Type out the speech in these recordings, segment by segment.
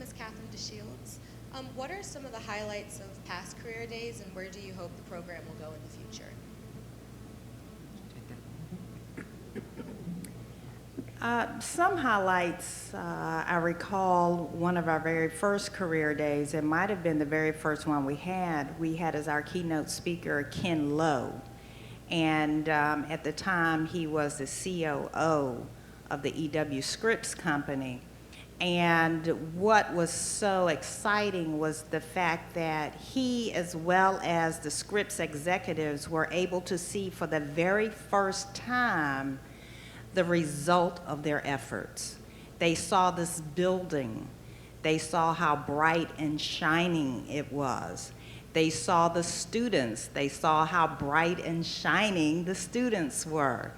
is Catherine DeShields. What are some of the highlights of past career days, and where do you hope the program will go in the future? Some highlights, I recall one of our very first career days. It might have been the very first one we had. We had as our keynote speaker Ken Lowe. And at the time, he was the COO of the E.W. Scripps Company. And what was so exciting was the fact that he, as well as the Scripps executives, were able to see for the very first time the result of their efforts. They saw this building. They saw how bright and shining it was. They saw the students. They saw how bright and shining the students were.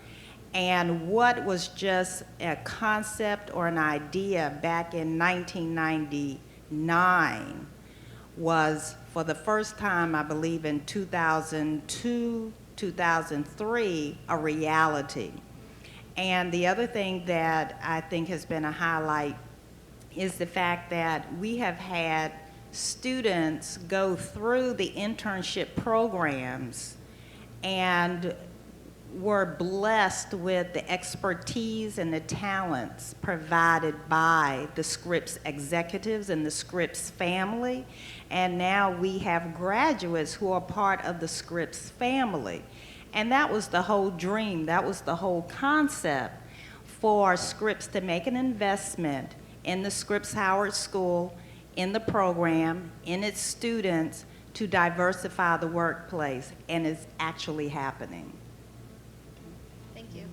And what was just a concept or an idea back in 1999 was, for the first time, I believe in 2002, 2003, a reality. And the other thing that I think has been a highlight is the fact that we have had students go through the internship programs and were blessed with the expertise and the talents provided by the Scripps executives and the Scripps family. And now we have graduates who are part of the Scripps family. And that was the whole dream, that was the whole concept for Scripps to make an investment in the Scripps Howard School, in the program, in its students, to diversify the workplace, and it's actually happening. Thank you.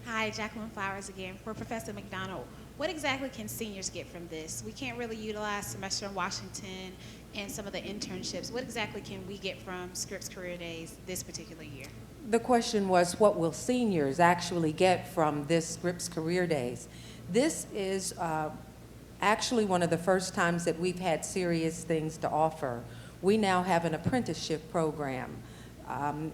Hi, Jacqueline Flowers again. For Professor McDonald, what exactly can seniors get from this? We can't really utilize Semester in Washington and some of the internships. What exactly can we get from Scripps Career Days this particular year? The question was, what will seniors actually get from this Scripps Career Days? This is actually one of the first times that we've had serious things to offer. We now have an apprenticeship program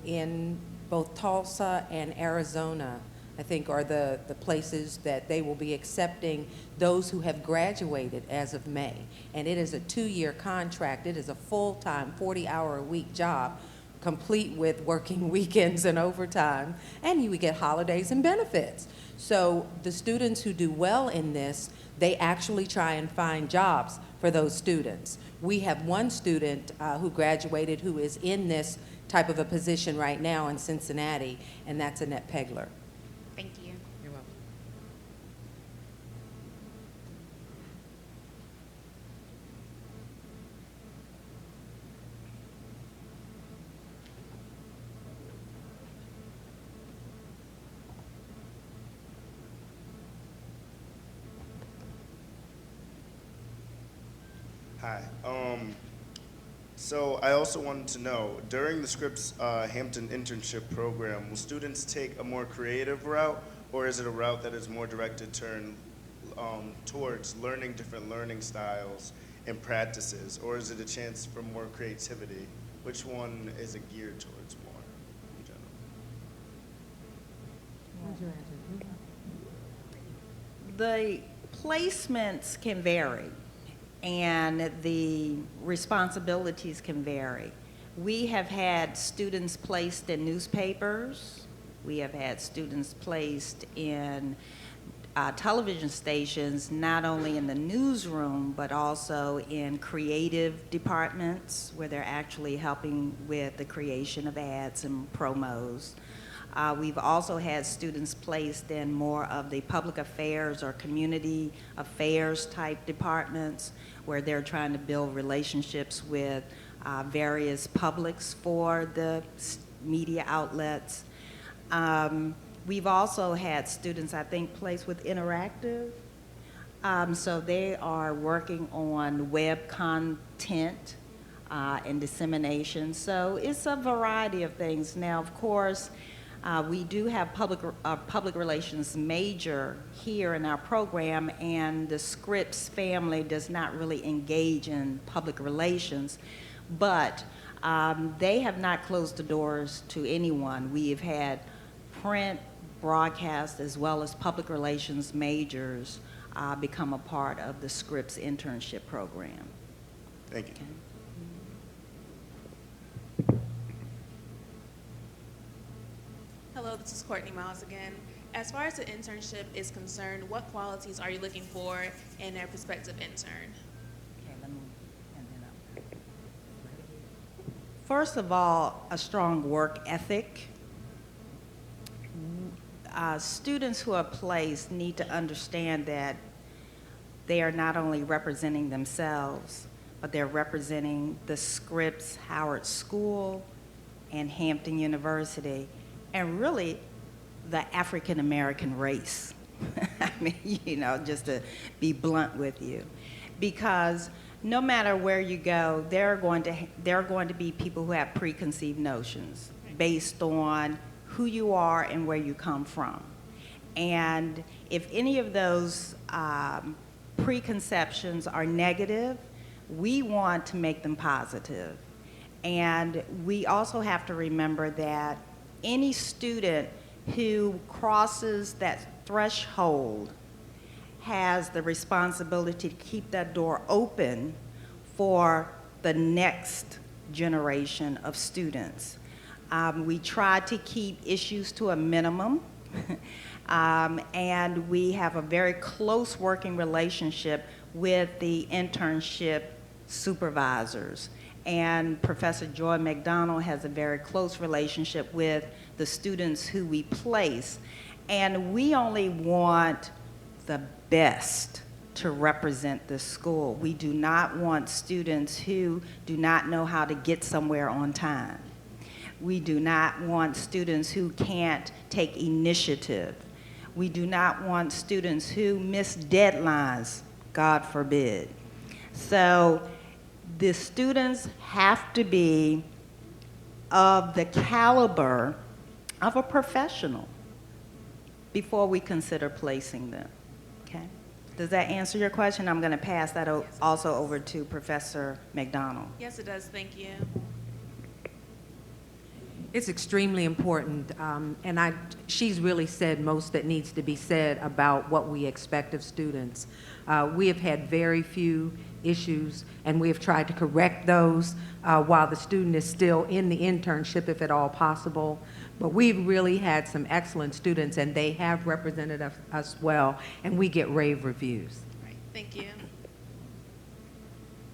in both Tulsa and Arizona, I think, are the places that they will be accepting those who have graduated as of May. And it is a 2-year contract. It is a full-time, 40-hour-a-week job, complete with working weekends and overtime, and you would get holidays and benefits. So the students who do well in this, they actually try and find jobs for those students. We have one student who graduated who is in this type of a position right now in Cincinnati, and that's Annette Pegler. Thank you. You're welcome. Hi. So I also wanted to know, during the Scripps Hampton internship program, will students take a more creative route, or is it a route that is more directed towards learning different learning styles and practices, or is it a chance for more creativity? Which one is it geared towards more in general? The placements can vary, and the responsibilities can vary. We have had students placed in newspapers. We have had students placed in television stations, not only in the newsroom, but also in creative departments where they're actually helping with the creation of ads and promos. We've also had students placed in more of the public affairs or community affairs type departments where they're trying to build relationships with various publics for the media outlets. We've also had students, I think, placed with interactive. So they are working on web content and dissemination. So it's a variety of things. Now, of course, we do have public relations major here in our program, and the Scripps family does not really engage in public relations, but they have not closed the doors to anyone. We have had print, broadcast, as well as public relations majors become a part of the Scripps internship program. Thank you. Okay. Hello, this is Courtney Miles again. As far as the internship is concerned, what qualities are you looking for in a prospective intern? Okay, let me, and then First of all, a strong work ethic. Students who are placed need to understand that they are not only representing themselves, but they're representing the Scripps Howard School and Hampton University, and really the African American race. I mean, you know, just to be blunt with you. Because no matter where you go, there are going to be people who have preconceived notions based on who you are and where you come from. And if any of those preconceptions are negative, we want to make them positive. And we also have to remember that any student who crosses that threshold has the responsibility to keep that door open for the next generation of students. We try to keep issues to a minimum, and we have a very close working relationship with the internship supervisors. And Professor Joy McDonald has a very close relationship with the students who we place. And we only want the best to represent the school. We do not want students who do not know how to get somewhere on time. We do not want students who can't take initiative. We do not want students who miss deadlines, God forbid. So the students have to be of the caliber of a professional before we consider placing them, okay? Does that answer your question? I'm going to pass that also over to Professor McDonald. Yes, it does. Thank you. It's extremely important, and she's really said most that needs to be said about what we expect of students. We have had very few issues, and we have tried to correct those while the student is still in the internship, if at all possible. But we've really had some excellent students, and they have represented us well, and we get rave reviews. Right. Thank you.